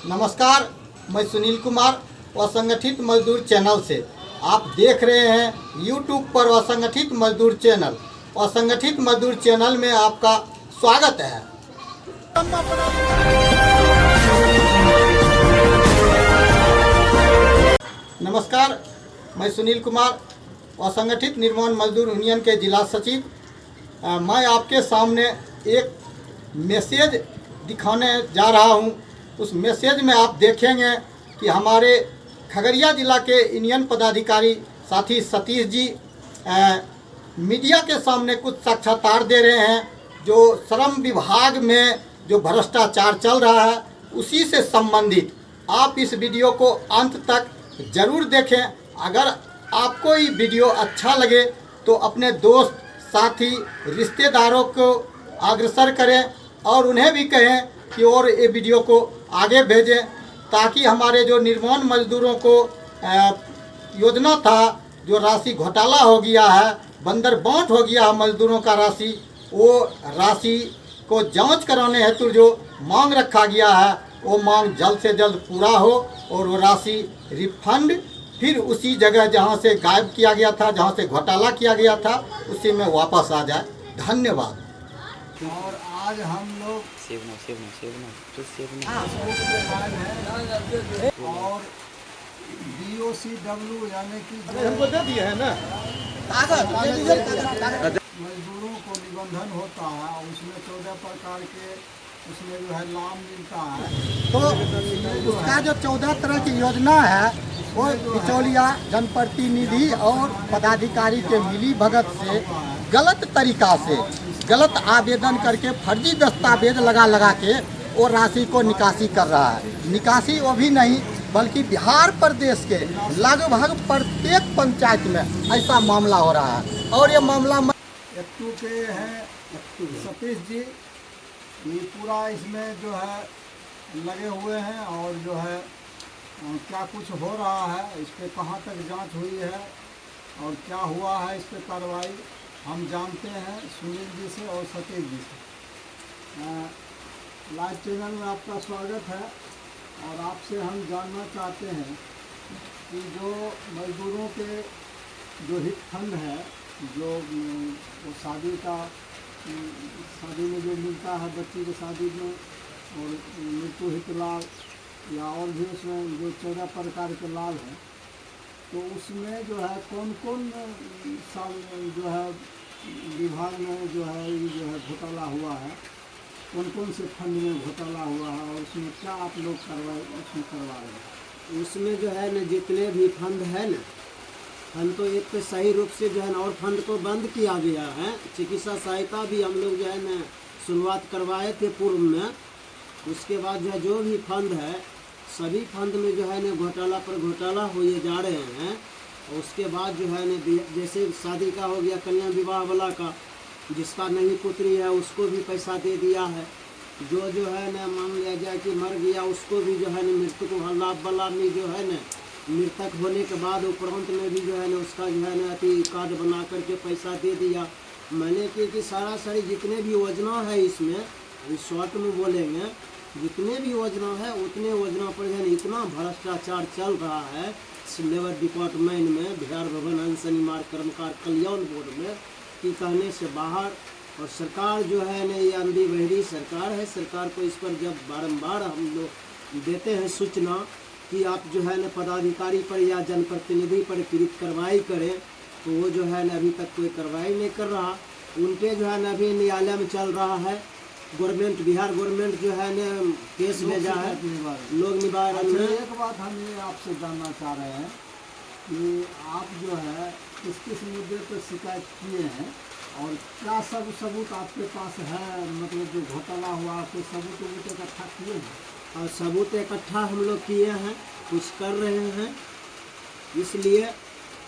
नमस्कार, मैं सुनील कुमार असंगठित मजदूर चैनल से। आप देख रहे हैं यूट्यूब पर असंगठित मजदूर चैनल। असंगठित मजदूर चैनल में आपका स्वागत है। नमस्कार, मैं सुनील कुमार असंगठित निर्माण मजदूर यूनियन के जिला सचिव। मैं आपके सामने एक मैसेज दिखाने जा रहा हूं। उस मैसेज में आप देखेंगे कि हमारे खगड़िया जिला के यूनियन पदाधिकारी साथी सतीश जी मीडिया के सामने कुछ साक्षात्कार दे रहे हैं। जो श्रम विभाग में जो भ्रष्टाचार चल रहा है उसी से संबंधित। आप इस वीडियो को अंत तक ज़रूर देखें। अगर आपको ये वीडियो अच्छा लगे तो अपने दोस्त, साथी, रिश्तेदारों को अग्रसर करें और उन्हें भी कहें कि और ये वीडियो को आगे भेजें, ताकि हमारे जो निर्माण मजदूरों को योजना था, जो राशि घोटाला हो गया है, बंदर बांट हो गया है मजदूरों का राशि, वो राशि को जांच कराने हेतु जो मांग रखा गया है वो मांग जल्द से जल्द पूरा हो और वो राशि रिफंड फिर उसी जगह जहां से गायब किया गया था, जहां से घोटाला किया गया था, उसी में वापस आ जाए। धन्यवाद। और आज हम लोग और DOCW यानी कि हमको दे दिए है ना मजदूरों को निबंधन होता है और उसमें 14 प्रकार के उसमें जो है लाभ मिलता है। तो उसका जो 14 तरह की योजना है वो बिचौलिया, जनप्रतिनिधि और पदाधिकारी के मिली भगत से गलत तरीका से गलत आवेदन करके फर्जी दस्तावेज लगा के वो राशि को निकासी कर रहा है। निकासी वो भी नहीं बल्कि बिहार प्रदेश के लगभग प्रत्येक पंचायत में ऐसा मामला हो रहा है। और ये मामला एक्टू के हैं सतीश जी, ये पूरा इसमें जो है लगे हुए हैं और जो है क्या कुछ हो रहा है, इस पर कहाँ तक जांच हुई है और क्या हुआ है, इस पर कार्रवाई हम जानते हैं सुनील जी से और सतीश जी से। लाइव चैनल में आपका स्वागत है और आपसे हम जानना चाहते हैं कि जो मजदूरों के जो हित फंड है, जो वो शादी में जो मिलता है बच्ची की शादी में और मृत्यु हित लाभ या और भी उसमें जो 14 प्रकार के लाभ हैं, तो उसमें जो है कौन कौन साल जो है विभाग में जो है घोटाला हुआ है, कौन कौन से फंड में घोटाला हुआ है और उसमें क्या आप लोग उसमें करवा रहे हैं? उसमें जो है न जितने भी फंड है न, फंड तो एक तो सही रूप से जो है न और फंड को बंद किया गया है। चिकित्सा सहायता भी हम लोग जो है न शुरुआत करवाए थे पूर्व में। उसके बाद जो है जो भी फंड है सभी फंड में जो है न घोटाला पर घोटाला हुए जा रहे हैं। और उसके बाद जो है न जैसे शादी का हो गया, कन्या विवाह वाला का, जिसका नहीं पुत्री है उसको भी पैसा दे दिया है। जो है न मान लिया जाए कि मर गया उसको भी जो है न मृत्यु को लाभ वाला में जो है न मृतक होने के बाद उपरांत में भी जो है न उसका जो है न अति कार्ड बना करके पैसा दे दिया। मैंने कि सारा सारी जितने भी योजना है इसमें शॉर्ट में बोलेंगे, जितने भी योजना है उतने योजना पर जो है इतना भ्रष्टाचार चल रहा है लेबर डिपार्टमेंट में, बिहार भवन अंश निवार कर्मकार कल्याण बोर्ड में, कि कहने से बाहर। और सरकार जो है न ये अंधी बहरी सरकार है। सरकार को इस पर जब बारंबार हम लोग देते हैं सूचना कि आप जो है न पदाधिकारी पर या जनप्रतिनिधि पर त्वरित कार्रवाई करें, तो वो जो है न अभी तक कोई कार्रवाई नहीं कर रहा। उनके जो है न अभी न्यायालय में चल रहा है। गवर्नमेंट, बिहार गवर्नमेंट जो है न केस भेजा है लोक निवारण में। एक बात हम ये आपसे जानना चाह रहे हैं कि आप जो है किस मुद्दे पर शिकायत किए हैं और क्या सबूत आपके पास है, मतलब जो घोटाला हुआ कोई सबूत इकट्ठा किए हैं? और सबूत इकट्ठा हम लोग किए हैं, कुछ कर रहे हैं। इसलिए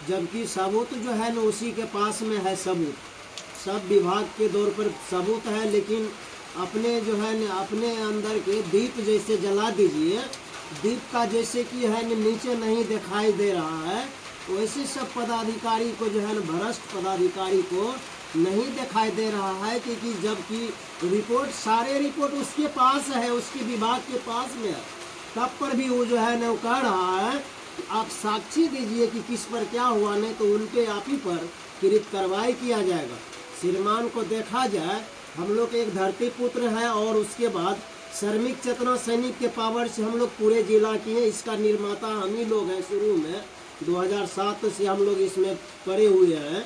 जबकि सबूत जो है न उसी के पास में है सबूत, सब विभाग के दौर पर सबूत है, लेकिन अपने जो है न अपने अंदर के दीप जैसे जला दीजिए, दीप का जैसे कि है न नीचे नहीं दिखाई दे रहा है, वैसे सब पदाधिकारी को जो है न भ्रष्ट पदाधिकारी को नहीं दिखाई दे रहा है। क्योंकि जबकि रिपोर्ट सारे रिपोर्ट उसके पास है, उसके विभाग के पास में है, तब पर भी वो जो है ना वो कह रहा है कि आप साक्षी दीजिए कि किस पर क्या हुआ, नहीं तो उनके आप ही पर त्वरित कार्रवाई किया जाएगा। श्रीमान को देखा जाए, हम लोग एक धरती पुत्र है और उसके बाद श्रमिक चेतना सैनिक के पावर से हम लोग पूरे जिला की हैं। इसका निर्माता हम ही लोग हैं। शुरू में 2007 से हम लोग इसमें पड़े हुए हैं।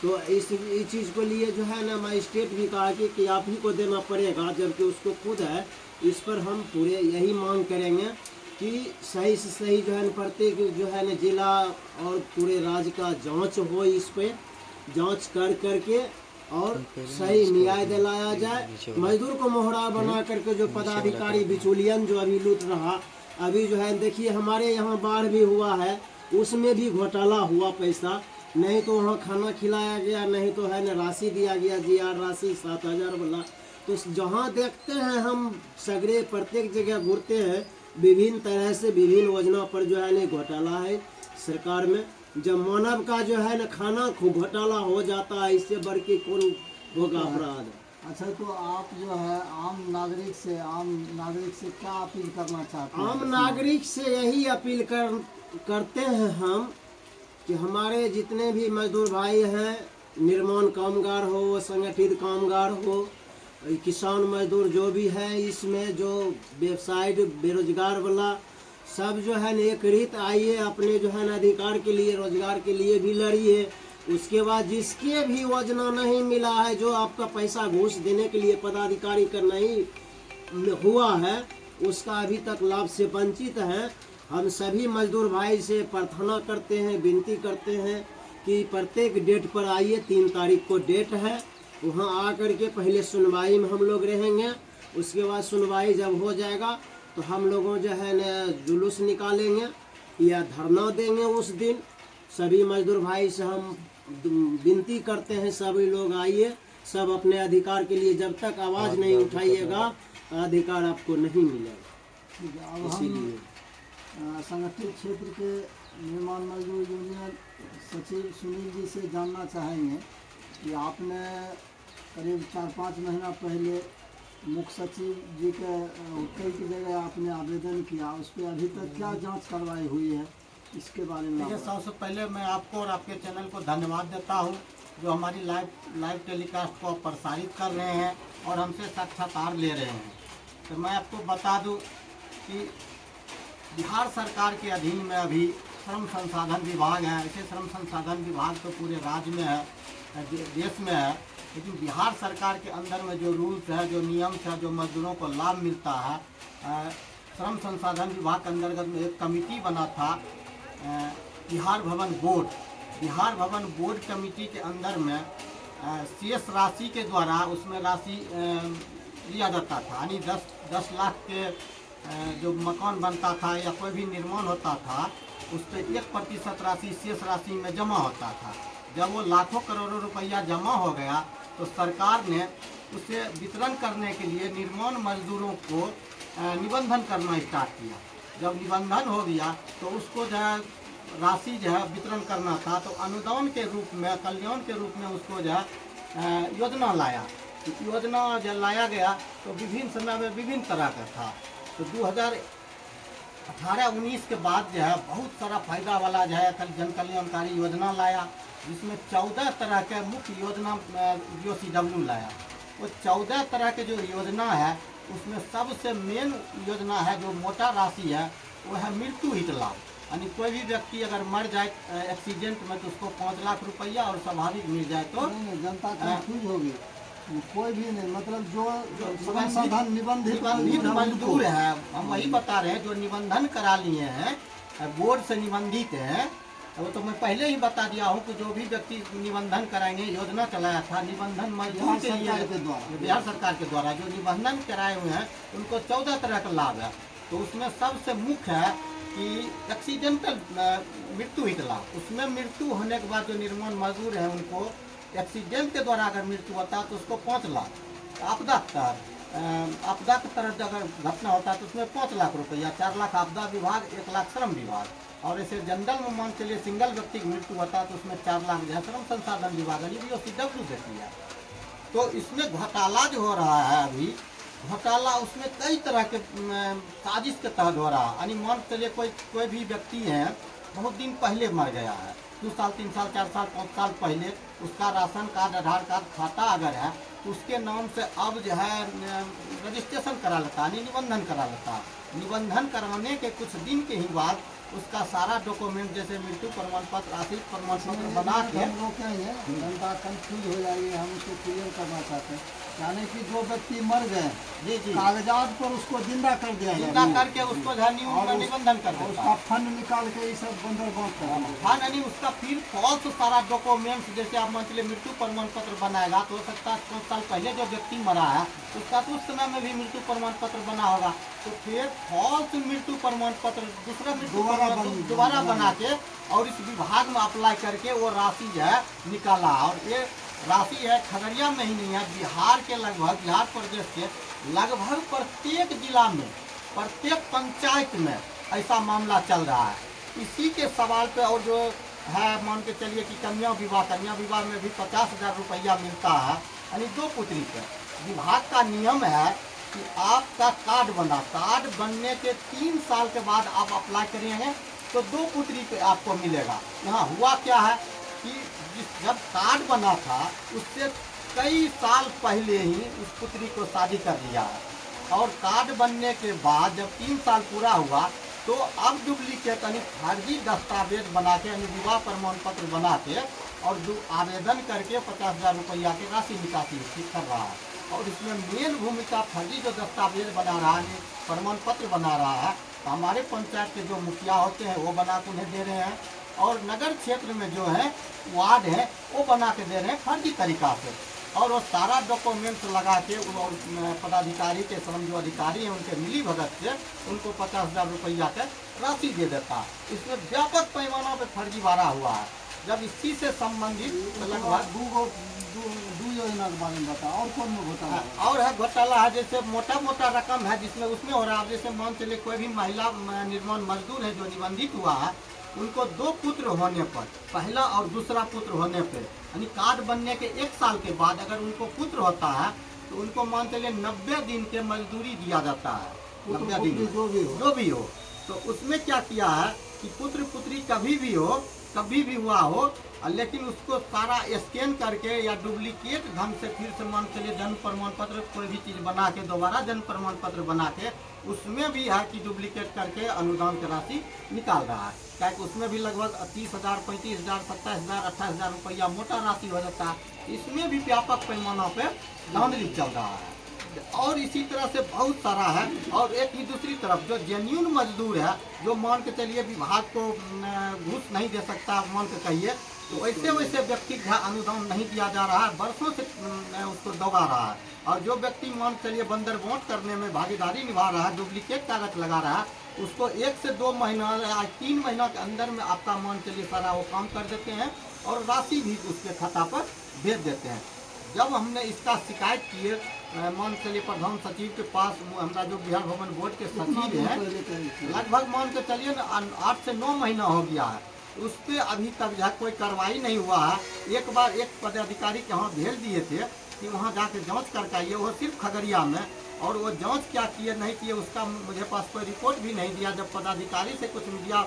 तो इस चीज़ को लिए जो है ना मजिस्ट्रेट भी कहा कि आप ही को देना पड़ेगा, जबकि उसको खुद है। इस पर हम पूरे यही मांग करेंगे कि सही से सही जो है ना प्रत्येक जो है ना जिला और पूरे राज्य का जांच हो, इस पे जांच करके और सही न्याय दिलाया जाए। मजदूर को मोहरा बना करके जो पदाधिकारी बिचौलियन जो अभी लूट रहा, अभी जो है देखिए हमारे यहाँ बाढ़ भी हुआ है, उसमें भी घोटाला हुआ। पैसा नहीं तो वहाँ खाना खिलाया गया, नहीं तो है ना राशि दिया गया, GR राशि 7,000 वाला। तो जहाँ देखते हैं हम सगरे प्रत्येक जगह घूरते हैं, विभिन्न तरह से विभिन्न योजना पर जो है ना घोटाला है सरकार में। जब मानव का जो है ना खाना घोटाला हो जाता है, इससे बढ़ के कौन होगा अपराध। अच्छा, तो आप जो है आम नागरिक से क्या अपील करना चाहते हैं? आम नागरिक से यही अपील करते हैं हम कि हमारे जितने भी मजदूर भाई हैं, निर्माण कामगार हो, संगठित कामगार हो, किसान मजदूर जो भी है, इसमें जो वेबसाइट बेरोजगार वाला सब जो है ना एक रीत आइए, अपने जो है ना अधिकार के लिए, रोजगार के लिए भी लड़िए। उसके बाद जिसके भी योजना नहीं मिला है, जो आपका पैसा घूस देने के लिए पदाधिकारी का नहीं हुआ है, उसका अभी तक लाभ से वंचित है। हम सभी मजदूर भाई से प्रार्थना करते हैं, विनती करते हैं कि प्रत्येक डेट पर आइए। 3 तारीख को डेट है, वहाँ आकर के पहले सुनवाई में हम लोग रहेंगे। उसके बाद सुनवाई जब हो जाएगा तो हम लोगों जो है न जुलूस निकालेंगे या धरना देंगे उस दिन। सभी मजदूर भाई से हम विनती करते हैं, सभी लोग आइए, सब अपने अधिकार के लिए जब तक आवाज़ नहीं उठाइएगा, अधिकार आपको नहीं मिलेगा। ठीक है, अब हम संगठित क्षेत्र के निर्माण मजदूर यूनियन सचिव सुनील जी से जानना चाहेंगे कि आपने करीब 4-5 महीना पहले मुख्य सचिव जी के कई की जगह आपने आवेदन किया, उस पर अभी तक क्या जांच कार्रवाई हुई है, इसके बारे में? देखिए, सबसे पहले मैं आपको और आपके चैनल को धन्यवाद देता हूं जो हमारी लाइव टेलीकास्ट को प्रसारित कर रहे हैं और हमसे साक्षात्कार ले रहे हैं। तो मैं आपको बता दूं कि बिहार सरकार के अधीन में अभी श्रम संसाधन विभाग है। ऐसे श्रम संसाधन विभाग तो पूरे राज्य में है, देश में है, लेकिन बिहार सरकार के अंदर में जो रूल्स है, जो नियम है, जो मजदूरों को लाभ मिलता है, श्रम संसाधन विभाग के अंतर्गत में एक कमेटी बना था, बिहार भवन बोर्ड कमेटी के अंदर में शेष राशि के द्वारा उसमें राशि लिया जाता था। यानी 10 लाख के जो मकान बनता था या कोई भी निर्माण होता था, उस पर 1% राशि शेष राशि में जमा होता था। जब वो लाखों करोड़ों रुपया जमा हो गया तो सरकार ने उसे वितरण करने के लिए निर्माण मजदूरों को निबंधन करना स्टार्ट किया। जब निबंधन हो गया तो उसको जो है राशि जो है वितरण करना था, तो अनुदान के रूप में, कल्याण के रूप में उसको जो है योजना लाया। तो योजना जब लाया गया तो विभिन्न समय में विभिन्न तरह का था। तो 2018-19 के बाद जो है बहुत सारा फायदा वाला जो है जन कल्याणकारी योजना लाया, जिसमें 14 तरह के मुख्य योजना BOCW लाया। वो 14 तरह के जो योजना है उसमें सबसे मेन योजना है, जो मोटा राशि है, वो है मृत्यु हित लाभ। यानी कोई भी व्यक्ति अगर मर जाए एक्सीडेंट में तो उसको 5 लाख रुपया और स्वाभाविक मिल जाए तो नहीं, जनता कंफ्यूज होगी। कोई भी नहीं, मतलब जो संसाधन निबंधित मजदूर है, हम वही बता रहे हैं, जो निबंधन करा लिए हैं, बोर्ड से निबंधित हैं, वो तो मैं पहले ही बता दिया हूँ कि जो भी व्यक्ति निबंधन कराएंगे, योजना चलाया था निबंधन मजदूर के लिए बिहार सरकार के द्वारा, जो निबंधन कराए हुए हैं उनको 14 तरह का लाभ है। तो उसमें सबसे मुख्य है कि एक्सीडेंटल मृत्यु हित लाभ। उसमें मृत्यु होने के बाद जो निर्माण मजदूर है उनको एक्सीडेंट के द्वारा अगर मृत्यु होता है तो उसको 5 लाख। आपदा के तरह अगर घटना होता है तो उसमें 5 लाख रुपया, 4 लाख आपदा विभाग, 1 लाख श्रम विभाग। और ऐसे जनरल में मान चलिए सिंगल व्यक्ति की मृत्यु होता है तो उसमें 4 लाख जो है श्रम संसाधन विभाग BOCW देती है। तो इसमें घोटाला जो हो रहा है अभी, घोटाला उसमें कई तरह के साजिश के तहत हो रहा है। यानी मान के चलिए कोई भी व्यक्ति है बहुत दिन पहले मर गया है, 2 साल 3 साल 4 साल 5 साल पहले, उसका राशन कार्ड आधार कार्ड खाता अगर है तो उसके नाम से अब जो है रजिस्ट्रेशन करा लेता है, निबंधन करा लेता है। निबंधन कराने के कुछ दिन के ही बाद उसका सारा डॉक्यूमेंट जैसे मृत्यु प्रमाण पत्र, आश्रित प्रमाण पत्र बना के हम रोकेंगे, जनता कंफ्यूज हो जाएगी, हम उसको क्लियर करना चाहते हैं। यानी कि जो व्यक्ति मर गए जी जी कागजात पर उसको जिंदा कर दिया जिंदा जाए करके उसको जो है निबंधन कर और देता उसका है। फंड निकाल के ये सब बंदर बांट कर हाँ, यानी उसका फिर फॉल्स सारा डॉक्यूमेंट्स, जैसे आप मान चलिए मृत्यु प्रमाण पत्र बनाएगा तो हो सकता है 5 साल पहले जो व्यक्ति मरा है उसका तो उस समय में भी मृत्यु प्रमाण पत्र बना होगा, तो फिर फॉल्स मृत्यु प्रमाण पत्र दूसरा मृत्यु दोबारा बना के और इस विभाग में अप्लाई करके वो राशि जो है निकाला। और ये राशि है खगड़िया में ही नहीं है, बिहार के लगभग, बिहार प्रदेश के लगभग प्रत्येक जिला में, प्रत्येक पंचायत में ऐसा मामला चल रहा है। इसी के सवाल पे और जो है मान के चलिए कि कन्या विवाह में भी 50,000 रुपया मिलता है, यानी 2 पुत्री पे। विभाग का नियम है कि आपका कार्ड बनने के 3 साल के बाद आप अप्लाई करेंगे तो 2 पुत्री पे आपको मिलेगा। यहाँ हुआ क्या है कि जब कार्ड बना था उससे कई साल पहले ही उस पुत्री को शादी कर दिया है, और कार्ड बनने के बाद जब 3 साल पूरा हुआ तो अब डुप्लीकेट यानी फर्जी दस्तावेज बना के, यानी विवाह प्रमाण पत्र बना के और आवेदन करके 50,000 रुपया की राशि निकासी कर रहा है। और इसमें मेन भूमिका फर्जी जो दस्तावेज बना रहा है, प्रमाण पत्र बना रहा है, तो हमारे पंचायत के जो मुखिया होते हैं वो बना के उन्हें दे रहे हैं, और नगर क्षेत्र में जो है वार्ड है वो बना के दे रहे हैं फर्जी तरीका से। और वो सारा डॉक्यूमेंट्स लगा के और पदाधिकारी के श्रम जो अधिकारी हैं उनके मिली भगत से उनको 50,000 रुपया के राशि दे देता है। इसमें व्यापक पैमाना पे फर्जीवाड़ा हुआ है। जब इसी से संबंधित लगभग दू योजना के बारे में बता, और कौन में घोटाला है? और है घोटाला है, जैसे मोटा रकम है जिसमें उसमें हो रहा है। जैसे मान चलिए कोई भी महिला निर्माण मजदूर है जो निबंधित हुआ है, उनको 2 पुत्र होने पर, पहला और दूसरा पुत्र होने पर, यानी कार्ड बनने के 1 साल के बाद अगर उनको पुत्र होता है तो उनको मान चलिए 90 दिन के मजदूरी दिया जाता है। 90 दिन जो भी हो, तो उसमें क्या किया है कि पुत्र पुत्री कभी भी हुआ हो, लेकिन उसको सारा स्कैन करके या डुप्लीकेट ढंग से फिर से मान चलिए जन्म प्रमाण पत्र कोई भी चीज़ बना के दोबारा जन्म प्रमाण पत्र बना के उसमें भी है कि डुप्लीकेट करके अनुदान की राशि निकाल रहा है। क्या उसमें भी लगभग 30,000, 35,000, 27,000, 28,000 रुपया मोटा राशि हो जाता है। इसमें भी व्यापक पैमाना पे धांधली चल रहा है। और इसी तरह से बहुत सारा है। और एक ही दूसरी तरफ जो जेन्युइन मजदूर है, जो मान के चलिए विभाग को घूस नहीं दे सकता, मान के कहिए, तो वैसे व्यक्ति का अनुदान नहीं दिया जा रहा है, वर्षों से उसको दबा रहा है। और जो व्यक्ति मान चलिए बंदर वोट करने में भागीदारी निभा रहा है, डुप्लीकेट कागज लगा रहा है, उसको 1 से 2 महीना या 3 महीना के अंदर में आपका मान चलिए सारा वो काम कर देते हैं और राशि भी उसके खाता पर भेज देते हैं। जब हमने इसका शिकायत किए मान चलिए प्रधान सचिव के पास, हमारा जो बिहार भवन बोर्ड के सचिव है, लगभग मान के चलिए ना 8 से 9 महीना हो गया है, उस पर अभी तक जो कोई कार्रवाई नहीं हुआ है। एक बार एक पदाधिकारी के यहाँ भेज दिए थे कि वहाँ जाके जांच करके आइए, वो सिर्फ खगड़िया में, और वो जांच क्या किए नहीं किए उसका मुझे पास कोई रिपोर्ट भी नहीं दिया। जब पदाधिकारी से कुछ मीडिया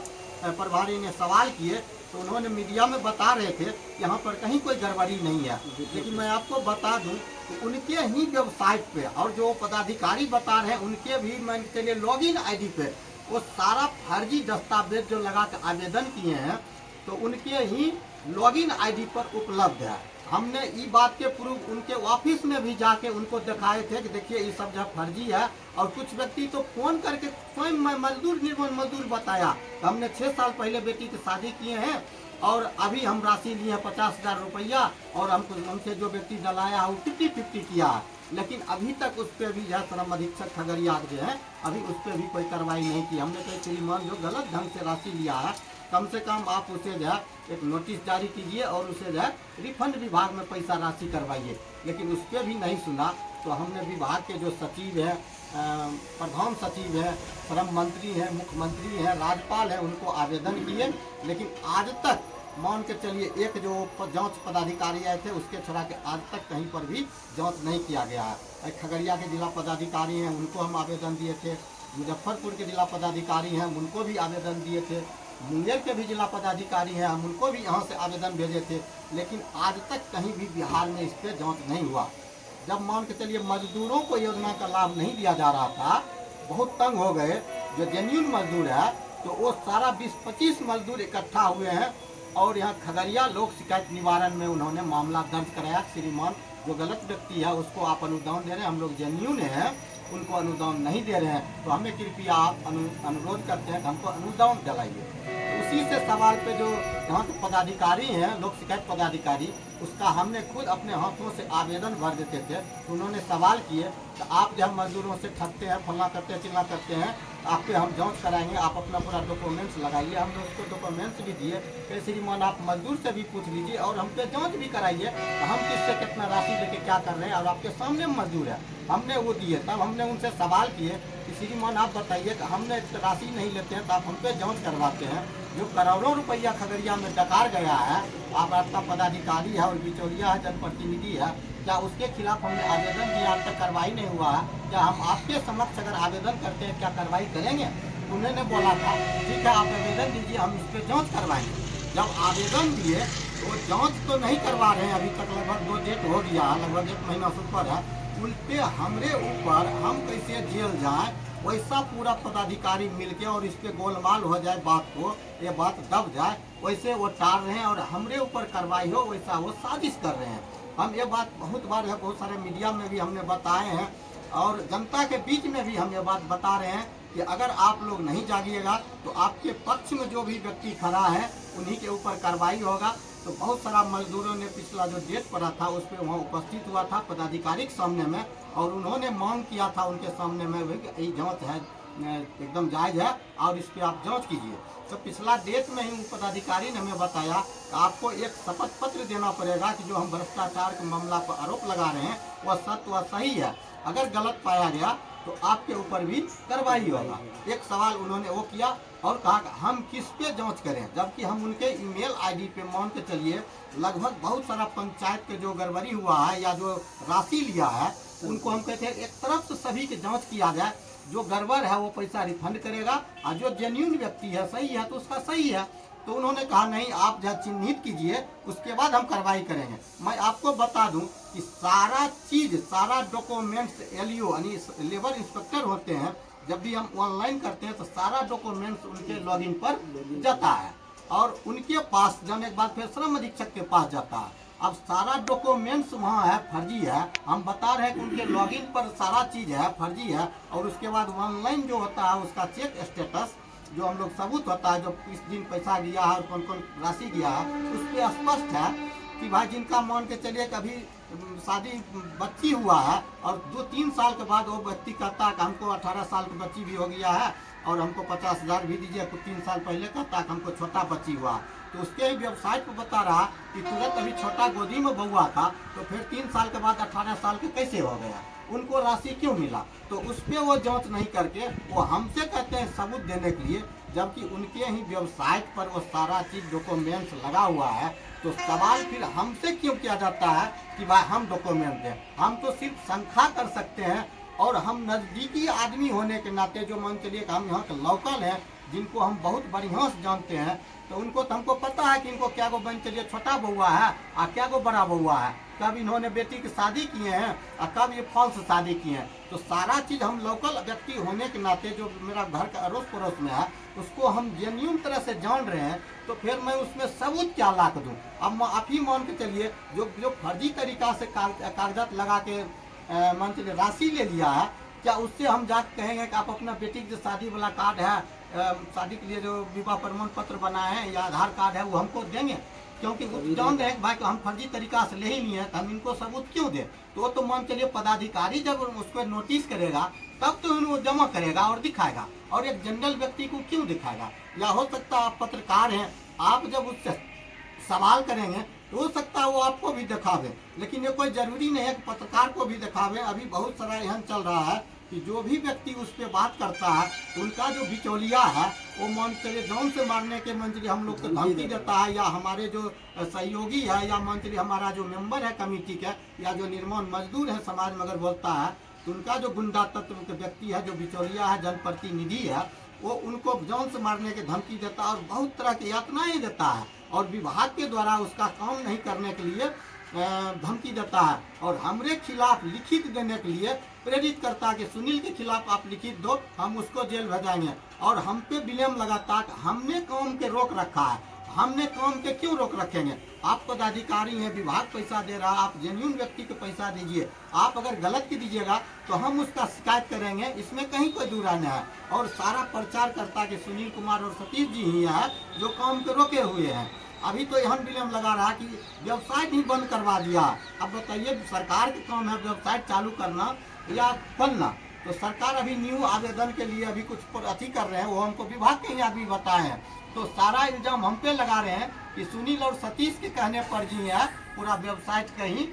प्रभारी ने सवाल किए तो उन्होंने मीडिया में बता रहे थे कि यहाँ पर कहीं कोई गड़बड़ी नहीं है। लेकिन मैं आपको बता दूं कि उनके ही वेबसाइट पे और जो पदाधिकारी बता रहे हैं उनके भी मान चलिए लॉगिन आईडी पे वो सारा फर्जी दस्तावेज जो लगा के आवेदन किए हैं तो उनके ही लॉगिन आईडी पर उपलब्ध है। हमने ये बात के प्रूफ उनके ऑफिस में भी जाके उनको दिखाए थे कि देखिए ये सब जो फर्जी है। और कुछ व्यक्ति तो फोन करके स्वयं मजदूर निर्माण मजदूर बताया कि हमने 6 साल पहले बेटी की शादी किए हैं और अभी हम राशि लिए हैं 50,000 रुपया, और हमसे जो व्यक्ति डलाया है वो 50-50 किया है। लेकिन अभी तक उस पर भी जो है श्रम अधीक्षक खगड़िया जो है अभी उस पर भी कोई कार्रवाई नहीं की। हमने कहा श्रीमान जो गलत ढंग से राशि लिया है कम से कम आप उसे जो है एक नोटिस जारी कीजिए और उसे जो है रिफंड विभाग में पैसा राशि करवाइए। लेकिन उस पर भी नहीं सुना तो हमने विभाग के जो सचिव है, प्रधान सचिव है, श्रम मंत्री है, मुख्यमंत्री है, राज्यपाल है, उनको आवेदन किए। लेकिन आज तक मान के चलिए एक जो जांच पदाधिकारी आए थे उसके छोड़ा के आज तक कहीं पर भी जांच नहीं किया गया है। खगड़िया के जिला पदाधिकारी हैं उनको हम आवेदन दिए थे, मुजफ्फरपुर के जिला पदाधिकारी हैं उनको भी आवेदन दिए थे, मुंगेर के भी जिला पदाधिकारी हैं हम उनको भी यहाँ से आवेदन भेजे थे, लेकिन आज तक कहीं भी बिहार में इस पर जाँच नहीं हुआ। जब मान के चलिए मजदूरों को योजना का लाभ नहीं दिया जा रहा था, बहुत तंग हो गए, जो जेन्युइन मजदूर है तो वो सारा 20-25 मजदूर इकट्ठा हुए हैं और यहाँ खगड़िया लोक शिकायत निवारण में उन्होंने मामला दर्ज कराया। श्रीमान जो गलत व्यक्ति है उसको आप अनुदान दे रहे हैं, हम लोग जेन्युइन हैं, उनको अनुदान नहीं दे रहे हैं, तो हमें कृपया आप अनुरोध करते हैं कि हमको अनुदान दिलाइए। उसी से सवाल पे जो यहाँ के पदाधिकारी हैं, लोक शिकायत पदाधिकारी, उसका हमने खुद अपने हाथों से आवेदन भर देते थे। तो उन्होंने सवाल किए कि आप जब मजदूरों से ठगते हैं, फलना करते हैं, चिल्ला करते हैं, आप पे हम जांच कराएंगे, आप अपना पूरा डॉक्यूमेंट्स लगाइए। हमने उसको डॉक्यूमेंट्स भी दिए कि श्रीमान आप मजदूर से भी पूछ लीजिए और हम पे जाँच भी कराइए, हम किससे कितना राशि लेके क्या कर रहे हैं, और आपके सामने मजदूर है। हमने वो दिए, तब हमने उनसे सवाल किए कि श्रीमान आप बताइए कि हमने राशि नहीं लेते हैं तो आप हम पे जाँच करवाते हैं, जो करोड़ों रुपया खगड़िया में डकार गया है, आप आपका पदाधिकारी है और बिचौलिया है, जनप्रतिनिधि है, क्या उसके खिलाफ हमने आवेदन दिया, आज तक कार्रवाई नहीं हुआ है? क्या हम आपके समक्ष अगर आवेदन करते हैं क्या कार्रवाई करेंगे? उन्होंने बोला था ठीक है आप आवेदन दीजिए, हम इस पर जाँच करवाएंगे। जब आवेदन दिए तो जाँच तो नहीं करवा रहे हैं, अभी तक लगभग 2 डेट हो गया, लगभग 1 महीना से ऊपर है। उल्टे हमरे ऊपर हम कैसे जेल जाएं, वैसा पूरा पदाधिकारी मिलके और इस पे गोलमाल हो जाए, बात को ये बात दब जाए, वैसे वो टाल रहे हैं और हमरे ऊपर कार्रवाई हो वैसा वो साजिश कर रहे हैं। हम ये बात बहुत बार है, बहुत सारे मीडिया में भी हमने बताए हैं और जनता के बीच में भी हम ये बात बता रहे हैं कि अगर आप लोग नहीं जागिएगा तो आपके पक्ष में जो भी व्यक्ति खड़ा है उन्हीं के ऊपर कार्रवाई होगा। तो बहुत सारा मजदूरों ने पिछला जो डेट पड़ा था उस पर वहाँ उपस्थित हुआ था पदाधिकारी के सामने में, और उन्होंने मांग किया था उनके सामने में कि ये जाँच है एकदम जायज़ है और इस पर आप जाँच कीजिए। तो पिछला डेट में ही पदाधिकारी ने हमें बताया कि आपको एक शपथ पत्र देना पड़ेगा कि जो हम भ्रष्टाचार के मामला पर आरोप लगा रहे हैं वह सत्य व सही है, अगर गलत पाया गया तो आपके ऊपर भी कार्रवाई होगा। एक सवाल उन्होंने वो किया और कहा कि हम किस पे जांच करें, जबकि हम उनके ईमेल आईडी पे मान के चलिए लगभग बहुत सारा पंचायत के जो गड़बड़ी हुआ है या जो राशि लिया है उनको हम कहते हैं एक तरफ से सभी की जांच किया जाए, जो गड़बड़ है वो पैसा रिफंड करेगा और जो जेन्युइन व्यक्ति है सही है तो उसका सही है। तो उन्होंने कहा नहीं आप जहाँ चिन्हित कीजिए उसके बाद हम कार्रवाई करेंगे। मैं आपको बता दूं कि सारा चीज़, सारा डॉक्यूमेंट्स एलईओ यानी लेबर इंस्पेक्टर होते हैं, जब भी हम ऑनलाइन करते हैं तो सारा डॉक्यूमेंट्स उनके लॉगिन पर जाता है और उनके पास जाने के बाद फिर श्रम अधीक्षक के पास जाता है। अब सारा डॉक्यूमेंट्स वहाँ है, फर्जी है, हम बता रहे हैं कि उनके लॉगिन पर सारा चीज़ है, फर्जी है, और उसके बाद ऑनलाइन जो होता है उसका चेक स्टेटस जो हम लोग सबूत होता है, जो किस दिन पैसा गया है और कौन कौन राशि गया है, उस पर स्पष्ट है कि भाई जिनका मान के चलिए कभी शादी बच्ची हुआ है और 2-3 साल के बाद वो व्यक्ति कहता है कि हमको 18 साल की बच्ची भी हो गया है और हमको 50,000 भी दीजिए, कुछ 3 साल पहले कहता है कि हमको छोटा बच्ची हुआ, तो उसके ही वेबसाइट पर बता रहा कि तुरंत अभी छोटा गोदी में बउआ था तो फिर 3 साल के बाद 18 साल के कैसे हो गया, उनको राशि क्यों मिला? तो उस पर वो जांच नहीं करके वो हमसे कहते हैं सबूत देने के लिए, जबकि उनके ही वेबसाइट पर वो सारा चीज़ डॉक्यूमेंट्स लगा हुआ है। तो सवाल फिर हमसे क्यों किया जाता है कि भाई हम डॉक्यूमेंट दें? हम तो सिर्फ संख्या कर सकते हैं और हम नज़दीकी आदमी होने के नाते जो मान चलिए हम यहाँ के लोकल हैं जिनको हम बहुत बढ़िया से जानते हैं, तो उनको तो हमको पता है कि इनको क्या को बन चलिए छोटा बउआ है और क्या को बड़ा बउआ है, कब इन्होंने बेटी की शादी किए हैं और कब ये फॉल्स शादी किए हैं। तो सारा चीज़ हम लोकल व्यक्ति होने के नाते जो मेरा घर का अड़ोस पड़ोस में है उसको हम जेन्युइन तरह से जान रहे हैं, तो फिर मैं उसमें सबूत क्या ला कर दूँ? अब आप ही मान के चलिए जो फर्जी तरीका से कागजात लगा के मान चलिए राशि ले लिया है, क्या उससे हम जाकर कहेंगे कि आप अपना बेटी की जो शादी वाला कार्ड है, शादी के लिए जो विवाह प्रमाण पत्र बनाए हैं या आधार कार्ड है वो हमको देंगे? क्योंकि वो जान रहे हैं भाई हम फर्जी तरीका से ले ही नहीं है तो हम इनको सबूत क्यों दें? तो तो मान चलिए पदाधिकारी जब उसको नोटिस करेगा तब तो वो जमा करेगा और दिखाएगा, और एक जनरल व्यक्ति को क्यों दिखाएगा? या हो सकता है आप पत्रकार हैं, आप जब उससे सवाल करेंगे तो हो सकता है वो आपको भी दिखावे, लेकिन ये कोई ज़रूरी नहीं है कि पत्रकार को भी दिखावे। अभी बहुत सारा यहाँ चल रहा है कि जो भी व्यक्ति उस पर बात करता है, उनका जो बिचौलिया है वो मान चलिए जान से मारने के मंत्री हम लोग को धमकी देता है, या हमारे जो सहयोगी है या मंत्री हमारा जो मेंबर है कमेटी का, या जो निर्माण मजदूर है समाज में अगर बोलता है, तो उनका जो गुंडा तत्व के व्यक्ति है, जो बिचौलिया है, जनप्रतिनिधि है, वो उनको जान से मारने की धमकी देता है और बहुत तरह की यातनाएं देता है, और विभाग के द्वारा उसका काम नहीं करने के लिए धमकी देता है, और हमारे खिलाफ लिखित देने के लिए प्रेरित करता है कि सुनील के खिलाफ आप लिखित दो, हम उसको जेल भेजाएंगे। और हम पे ब्लेम लगाता है, हमने काम के रोक रखा है, हमने काम के क्यों रोक रखेंगे? आप पदाधिकारी हैं, विभाग पैसा दे रहा, आप जेन्युइन व्यक्ति को पैसा दीजिए, आप अगर गलत की दीजिएगा तो हम उसका शिकायत करेंगे, इसमें कहीं कोई दूरा नहीं है। और सारा प्रचार करता कि सुनील कुमार और सतीश जी ही है जो काम के रोके हुए हैं। अभी तो यहाँ ब्लेम लगा रहा कि वेबसाइट ही बंद करवा दिया। अब बताइए, सरकार का काम है वेबसाइट चालू करना या खोलना, तो सरकार अभी न्यू आवेदन के लिए अभी कुछ अति कर रहे हैं, वो हमको विभाग के ही आदमी बताए हैं। तो सारा इल्जाम हम पे लगा रहे हैं कि सुनील और सतीश के कहने पर जी है पूरा वेबसाइट कहीं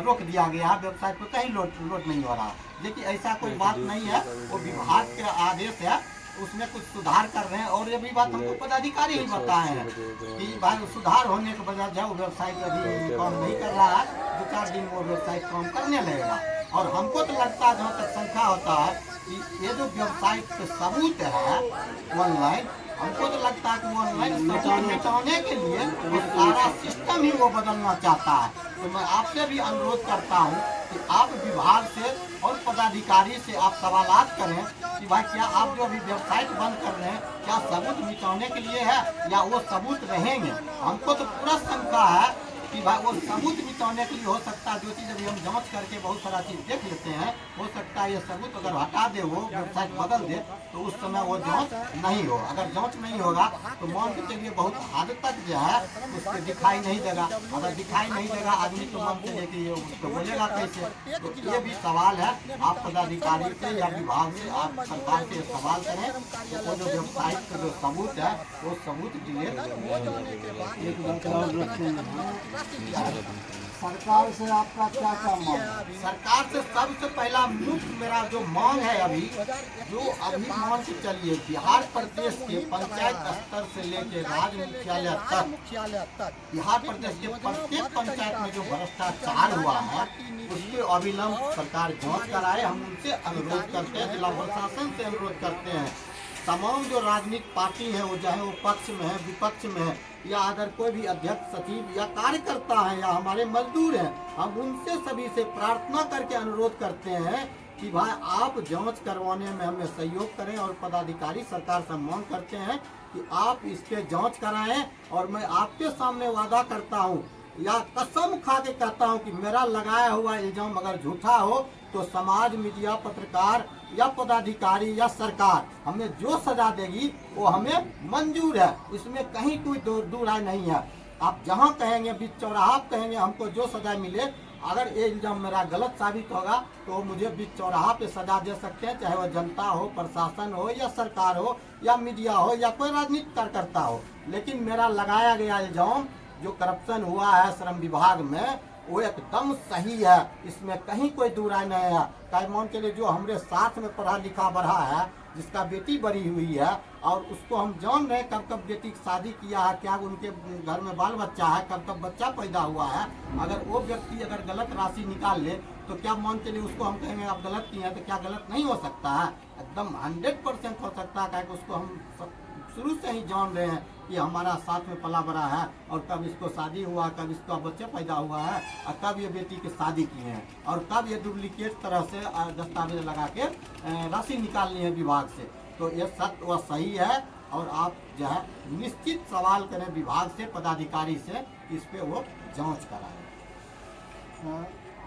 रोक दिया गया है, वेबसाइट पर कहीं लोड नहीं हो रहा। लेकिन ऐसा कोई बात नहीं है, वो विभाग के आदेश है, उसमें कुछ सुधार कर रहे हैं। और ये भी बात हमको पदाधिकारी ही बताए हैं कि भाई सुधार होने के बजाय जो वेबसाइट अभी काम नहीं कर रहा है, 2-4 दिन वो वेबसाइट काम करने लगेगा। और हमको तो लगता है, जहाँ तक शंका होता है कि ये जो वेबसाइट पे सबूत है ऑनलाइन, हमको तो लगता है कि वो ऑनलाइन सबूत मिटाने के लिए वो सारा सिस्टम ही वो बदलना चाहता है। तो मैं आपसे भी अनुरोध करता हूँ कि आप विभाग से और पदाधिकारी से आप सवालात करें कि भाई क्या आप जो अभी वेबसाइट बंद कर रहे हैं, क्या सबूत मिटाने के लिए है या वो सबूत रहेंगे? हमको तो पूरा शंका है कि भाई वो सबूत मिटाने के लिए हो सकता है। जो चीज़ अभी हम जांच करके बहुत सारा चीज़ देख लेते हैं, हो सकता है ये सबूत अगर हटा दे, वो वेबसाइट बदल दे, तो उस समय वो जांच नहीं हो। अगर जांच नहीं होगा तो मान के चलिए बहुत हद तक जो है उसको दिखाई नहीं देगा। अगर दिखाई नहीं देगा आदमी तो मान चलिए कि ये उसको बोलेगा कैसे? तो ये भी सवाल है, आप पदाधिकारी से या विभाग से आप सरकार से सवाल करें तो वो जो वेबसाइट का जो सबूत है वो सबूत डिलीट एक बात और रखेंगे, सरकार से आपका क्या काम है? सरकार से सबसे पहला मुख्य मेरा जो मांग है, अभी मान के चलिए बिहार प्रदेश के पंचायत स्तर से लेकर राज्य मुख्यालय तक बिहार प्रदेश के प्रत्येक पंचायत में जो भ्रष्टाचार हुआ है उसके अविलंब सरकार जांच कराए। हम उनसे अनुरोध करते हैं, जिला प्रशासन से अनुरोध करते हैं, तमाम जो राजनीतिक पार्टी है, वो चाहे वो पक्ष में है विपक्ष में है, या अगर कोई भी अध्यक्ष सचिव या कार्यकर्ता है या हमारे मजदूर हैं, हम उनसे सभी से प्रार्थना करके अनुरोध करते हैं कि भाई आप जांच करवाने में हमें सहयोग करें। और पदाधिकारी सरकार से मांग करते हैं कि आप इस पे जांच कराएं। और मैं आपके सामने वादा करता हूं या कसम खा के कहता हूं कि मेरा लगाया हुआ इल्जाम अगर झूठा हो तो समाज, मीडिया, पत्रकार या पदाधिकारी या सरकार हमें जो सजा देगी वो हमें मंजूर है, इसमें कहीं कोई दो राय नहीं है। आप जहां कहेंगे, बीच चौराहा कहेंगे, हमको जो सजा मिले, अगर ये इल्जाम मेरा गलत साबित होगा तो मुझे बीच चौराहा पे सजा दे सकते हैं, चाहे वो जनता हो, प्रशासन हो या सरकार हो या मीडिया हो या कोई राजनीतिक कार्यकर्ता हो। लेकिन मेरा लगाया गया इल्जाम जो करप्शन हुआ है श्रम विभाग में वो एकदम सही है, इसमें कहीं कोई दो राय नहीं है। चाहे मान के लिए जो हमारे साथ में पढ़ा लिखा बढ़ा है, जिसका बेटी बड़ी हुई है और उसको हम जान रहे हैं कब कब बेटी की शादी किया है, क्या उनके घर में बाल बच्चा है, कब कब बच्चा पैदा हुआ है, अगर वो व्यक्ति अगर गलत राशि निकाल ले तो क्या मान के लिए उसको हम कहेंगे आप गलत किए हैं? तो क्या गलत नहीं हो सकता है? एकदम 100% हो सकता है। कि उसको हम शुरू से ही जान रहे हैं कि हमारा साथ में पला बड़ा है और कब इसको शादी हुआ, कब इसका बच्चा पैदा हुआ है और कब ये बेटी की शादी की है और कब ये डुप्लीकेट तरह से दस्तावेज लगा के राशि निकालनी है विभाग से। तो ये सत्य व सही है और आप जो है निश्चित सवाल करें विभाग से, पदाधिकारी से, इस पे वो जांच कराएं।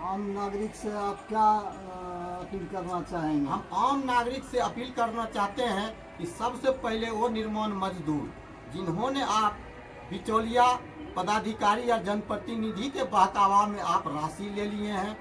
आम नागरिक से आप क्या अपील करना चाहेंगे? हम आम नागरिक से अपील करना चाहते हैं कि सबसे पहले वो निर्माण मजदूर जिन्होंने आप बिचौलिया, पदाधिकारी या जनप्रतिनिधि के बहकावा में आप राशि ले लिए हैं,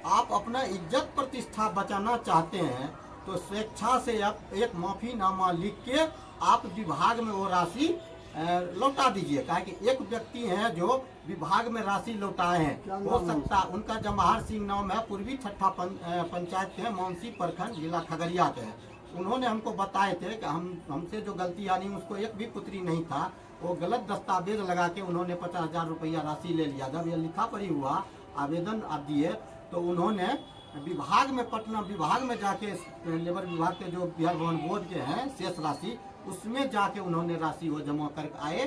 आप अपना इज्जत प्रतिष्ठा बचाना चाहते हैं तो स्वेच्छा से आप एक माफीनामा लिख के आप विभाग में वो राशि लौटा दीजिए। कहा कि एक व्यक्ति हैं जो विभाग में राशि लौटाए क्या हैं, नाम हो है सकता उनका जमाहर सिंह नाम है, पूर्वी छठा पंचायत के हैं, मौंसी प्रखंड जिला खगड़िया के हैं। उन्होंने हमको बताए थे कि हमसे जो गलती आनी, उसको एक भी पुत्री नहीं था, वो गलत दस्तावेज लगा के उन्होंने 50,000 रुपया राशि ले लिया। जब ये लिखा पढ़ी हुआ, आवेदन आप दिए, तो उन्होंने विभाग में, पटना विभाग में जाके, लेबर विभाग के जो बिहार भवन बोर्ड के हैं, शेष राशि उसमें जाके उन्होंने राशि वो जमा करके आए।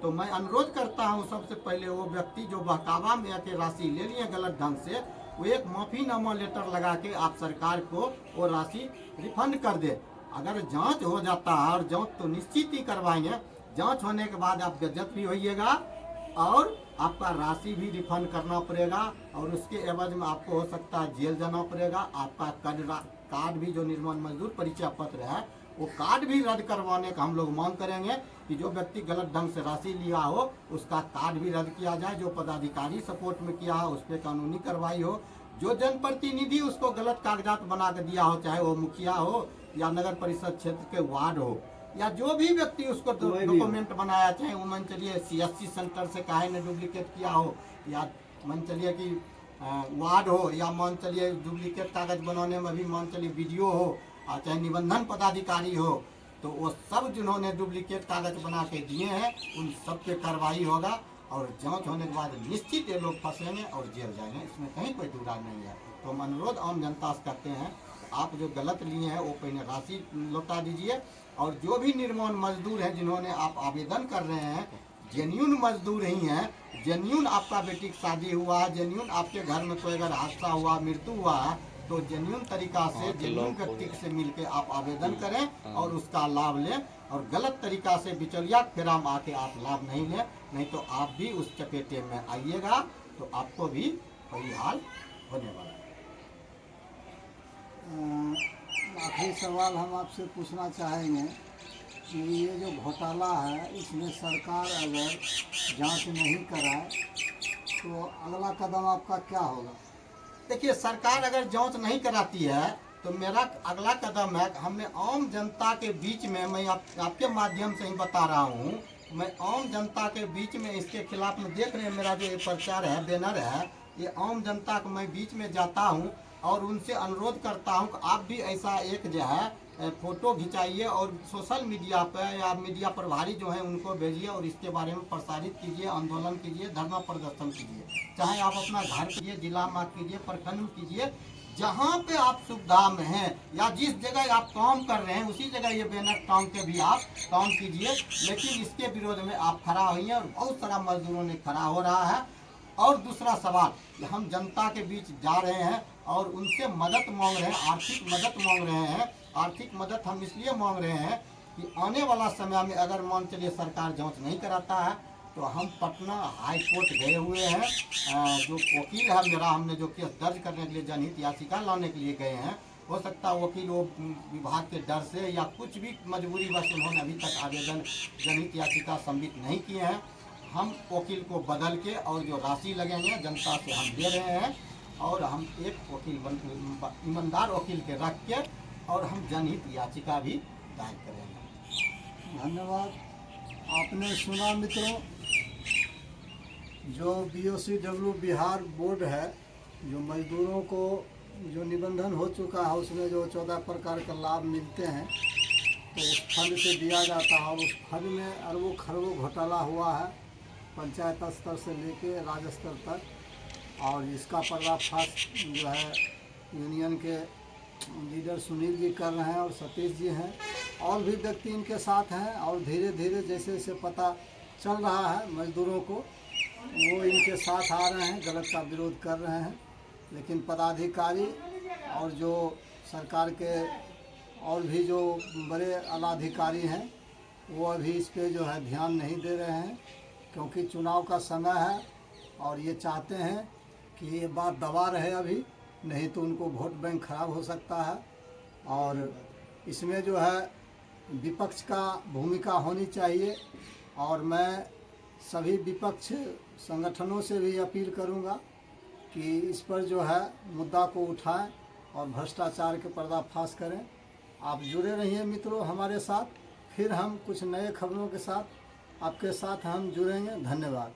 तो मैं अनुरोध करता हूँ, सबसे पहले वो व्यक्ति जो बहकावा में आके राशि ले लिए गलत ढंग से, वो एक माफीनामा लेटर लगा के आप सरकार को वो राशि रिफंड कर दे। अगर जांच हो जाता है, और जांच तो निश्चित ही करवाएंगे, जांच होने के बाद आप गजत भी होइएगा और आपका राशि भी रिफंड करना पड़ेगा, और उसके एवज में आपको हो सकता है जेल जाना पड़ेगा। आपका कार्ड भी, जो निर्माण मजदूर परिचय पत्र है, वो कार्ड भी रद्द करवाने का हम लोग मांग करेंगे कि जो व्यक्ति गलत ढंग से राशि लिया हो उसका कार्ड भी रद्द किया जाए। जो पदाधिकारी सपोर्ट में किया हो उस पर कानूनी कार्रवाई हो। जो जनप्रतिनिधि उसको गलत कागजात बना के दिया हो, चाहे वो मुखिया हो या नगर परिषद क्षेत्र के वार्ड हो, या जो भी व्यक्ति उसको डॉक्यूमेंट बनाया, चाहे वो मान चलिए CSC सेंटर से काहे ने डुप्लीकेट किया हो, या मान चलिए कि वार्ड हो, या मान चलिए डुप्लीकेट कागज बनाने में भी मान चलिए वीडियो हो, और चाहे निबंधन पदाधिकारी हो, तो वो सब जिन्होंने डुप्लीकेट कागज बना के दिए हैं उन सब पे कार्रवाई होगा, और जांच होने के बाद निश्चित ये लोग फंसेंगे और जेल जाएंगे, इसमें कहीं कोई दुरा नहीं है। तो हम अनुरोध आम जनता से करते हैं, आप जो गलत लिए हैं वो पहले राशि लौटा दीजिए, और जो भी निर्माण मजदूर हैं जिन्होंने आप आवेदन कर रहे हैं, जेन्यून मजदूर ही हैं, जेन्यून आपका बेटी की शादी हुआ है, जेन्यून आपके घर में कोई अगर हादसा हुआ, मृत्यु हुआ है, तो जेन्यून तरीका से जेन्यून व्यक्ति से मिलकर आप आवेदन करें और उसका लाभ लें, और गलत तरीका से बिचौलिया फेरा में आके आप लाभ नहीं लें, नहीं तो आप भी उस चपेटे में आइएगा, तो आपको भी वही हाल होने वाला है। आखिरी सवाल हम आपसे पूछना चाहेंगे कि ये जो घोटाला है, इसमें सरकार अगर जांच नहीं कराए तो अगला कदम आपका क्या होगा? देखिए, सरकार अगर जांच नहीं कराती है तो मेरा अगला कदम है, हमने आम जनता के बीच में, मैं आपके माध्यम से ही बता रहा हूँ, मैं आम जनता के बीच में इसके खिलाफ में, देख रहे हैं मेरा जो ये प्रचार है, बैनर है, ये आम जनता को मैं बीच में जाता हूँ और उनसे अनुरोध करता हूँ कि आप भी ऐसा एक जो है फोटो खिंचाइए और सोशल मीडिया पर या मीडिया प्रभारी जो है उनको भेजिए और इसके बारे में प्रसारित कीजिए, आंदोलन कीजिए, धरना प्रदर्शन कीजिए। चाहे आप अपना घर कीजिए, जिला में कीजिए, प्रखंड में कीजिए, जहाँ पे आप सुविधा में हैं या जिस जगह आप काम कर रहे हैं उसी जगह ये बैनर टांग के भी आप काम कीजिए। लेकिन इसके विरोध में आप खड़ा होइए, और बहुत सारा मजदूरों ने खड़ा हो रहा है। और दूसरा सवाल, हम जनता के बीच जा रहे हैं और उनसे मदद मांग रहे हैं, आर्थिक मदद मांग रहे हैं। आर्थिक मदद हम इसलिए मांग रहे हैं कि आने वाला समय में अगर मान चलिए सरकार जांच नहीं कराता है तो हम पटना हाई कोर्ट गए हुए हैं। जो वकील है मेरा, हमने जो केस दर्ज करने के लिए जनहित याचिका लाने के लिए गए हैं, हो सकता है वकील वो विभाग के डर से या कुछ भी मजबूरी बस उन्होंने अभी तक आवेदन जनहित याचिका सबमिट नहीं किए हैं। हम वकील को बदल के और जो राशि लगेंगे जनता से हम दे रहे हैं, और हम एक वकील ईमानदार वकील के रख के और हम जनहित याचिका भी दायर करेंगे। धन्यवाद। आपने सुना मित्रों, जो BOCW बिहार बोर्ड है, जो मजदूरों को जो निबंधन हो चुका है उसमें जो 14 प्रकार के लाभ मिलते हैं, तो उस फंड से दिया जाता है, और उस फंड में अरबों खरबों घोटाला हुआ है पंचायत स्तर से लेके राज्य स्तर तक। और इसका पर्दाफाश जो है यूनियन के लीडर सुनील जी कर रहे हैं और सतीश जी हैं, और भी व्यक्ति इनके साथ हैं। और धीरे धीरे जैसे जैसे पता चल रहा है मजदूरों को, वो इनके साथ आ रहे हैं, गलत का विरोध कर रहे हैं। लेकिन पदाधिकारी और जो सरकार के और भी जो बड़े आला अधिकारी हैं, वो अभी इस पे जो है ध्यान नहीं दे रहे हैं, क्योंकि चुनाव का समय है और ये चाहते हैं कि ये बात दबा रहे अभी, नहीं तो उनको वोट बैंक खराब हो सकता है। और इसमें जो है विपक्ष का भूमिका होनी चाहिए, और मैं सभी विपक्ष संगठनों से भी अपील करूंगा कि इस पर जो है मुद्दा को उठाएं और भ्रष्टाचार के पर्दाफाश करें। आप जुड़े रहिए मित्रों हमारे साथ, फिर हम कुछ नए खबरों के साथ आपके साथ हम जुड़ेंगे। धन्यवाद।